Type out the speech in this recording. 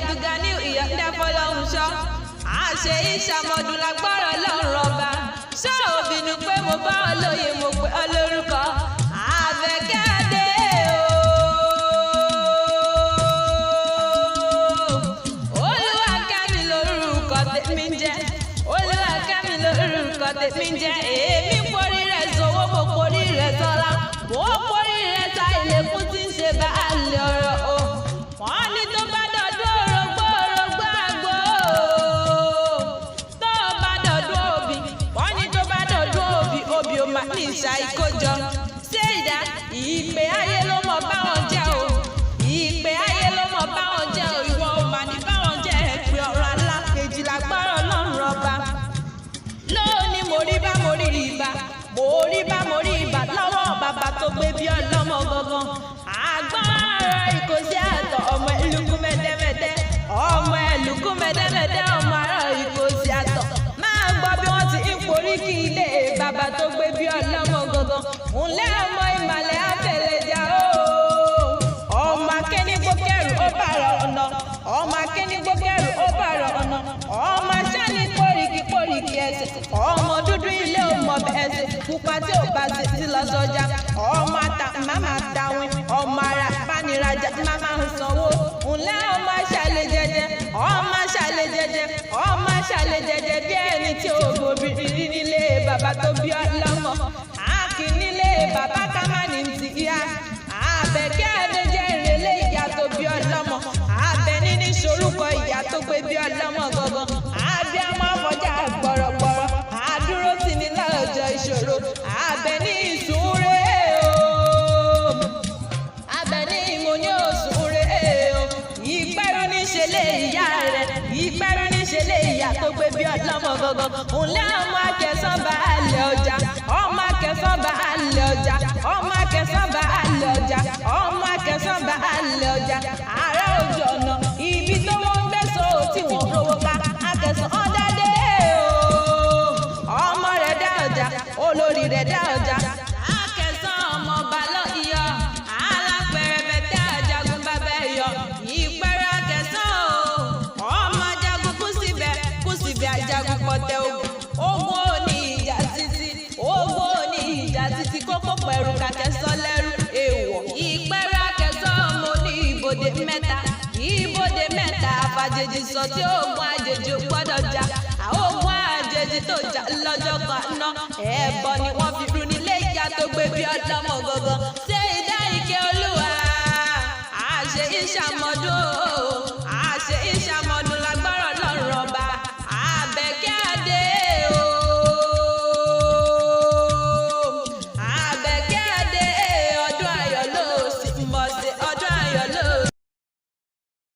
Abdulgani ìyọ̀ǹda fọlọ́hún ṣọ́ àṣẹ ìṣàmọ̀dún lágbára Ọlọ́run ọba ṣé òbínú pé mo bá ọ lóye mo pè ọ lórúkọ Àbẹ̀kẹ́dé Olúwakẹ́mi lórúkọ tèmi ń jẹ́ Olúwakẹ́mi lórúkọ tèmi ń jẹ́ èmi porí rẹ̀ sówó mo porí rẹ̀ sọ́lá mo porí rẹ̀ ta ilẹ̀kùn tí ń ṣe bá a lè ọ̀rọ̀ o wọ́n ní tó bá dọ̀dún orógbó orógbó àgbo tó bá dọ̀dún òbí wọ́n ní tó bá dọ̀dún òbí òbí ò máa ní ìṣà ìkójọ ṣé ìdá ìpè ayé ló mọ̀ báwọn jẹ́ o ìpè ayé ló mọ̀ báwọn jẹ́ o ìwọ ò mà ní báwọn jẹ́ ẹ̀pẹ́ ọ̀rọ̀ alákejì lágbára Ọlọ́run ọba lónìí mo rí bá mo rí ibà mo rí bá mo rí ibà lọ́wọ́ bàbá tó gbé bí ọlọ́mọ gangan àgbọ̀nrán ìkòsí àtọ̀ ọmọ ẹlùkú mẹ́tẹ́mẹ́tẹ́ ọmọ ẹlùkú mẹ́tẹ́mẹ́tẹ́ ọmọ ará ìkòsí àtọ̀ máa gbọ́ bí wọ́n ti ń porí kí ilé bàbá tó gbé bí ọlọ́mọ gangan ńlẹ́ ọmọ ìmàlẹ́ àfẹlẹ́jà o ọmọ akẹ́nigbó kẹrù ó bàrọ̀ ọ̀nà ọmọ akẹ́nigbó kẹrù ó bàrọ̀ ọ̀nà ọmọ aṣáni póríkì ẹsẹ̀ ọmọ dúdú ilé ọmọ ẹsẹ̀ pupa tí ò bá sì ti lọ sọjà ọmọ ata máma dáwìn ọmọ ara bánirajà máma ń sanwó ńlẹ́ ọmọ aṣàlẹ̀ jẹjẹ ọmọ aṣàlẹ̀ jẹjẹ ọmọ aṣàlẹ̀ jẹjẹ bí ẹni tí ò gbòbí nílé bàbá tó bí ọlọ́mọ àkì nílé bàbá ká má ní ti yá Àbẹ̀kẹ́dé jẹ́ ìrẹ̀lẹ̀ ìyá tó bí ọlọ́mọ Àbẹ̀ní ní sorúkọ ìyá tó gbé bí ọlọ́mọ gangan abiyamọ afọjá gbọ̀rọ̀gbọ̀rọ̀ àdúró tì ní lọ́jọ́ ìṣòro Àbẹ̀ní ìsúnre o Àbẹ̀ní mo ní òsúnre o ìpẹ́rù níṣẹ́lẹ̀ ìyá rẹ̀ ìpẹ́rù níṣẹ́lẹ̀ ìyá tó gbé bí ọlọ́mọ gangan ńlẹ́ ọmọ akẹ́sàn bá àlẹ́ ọjà ọmọ akẹ́sàn bá àlẹ́ ọjà ọmọ akẹ́sàn bá àlẹ́ ọjà ọmọ akẹ́sàn bá àlẹ́ ọjà ààrẹ ojú ọ̀nà ibi tó wọ́n ń gbẹ́sọ̀ tí wọ́n rówó ká akẹ́sàn ọ̀dàdé o ọmọ rẹ̀ dá ọjà olórí rẹ̀ dá ọjà akẹ́sàn ọmọ balọ̀ iyọ̀ alápẹ̀rẹ̀bẹ̀tẹ̀ ajagun bàbá ẹ̀yọ ìpẹ́rẹ́ akẹ́sàn o ọmọ ajagun kú síbẹ̀ ajagun pọ̀tẹ́ ogun ò ní ìjà títí ogun ò ní ìjà títí kókó pẹ̀rù kàkẹ́sàn lẹ́rú èèwọ̀ ìpẹ́rẹ́ akẹ́sàn ọmọ ní ibodè mẹ́ta àfàjèjì sọ tí ogun àjèjì ò gbọ́dọ̀ jà ogun àjèjì tó jà lọ́jọ́ kan náà ẹbọ ni wọ́n fi rú nílé ìyá tó gbé bí ọlọ́mọ gangan ṣé ìdá ike olúwa àṣẹ ìṣàmọ́dún.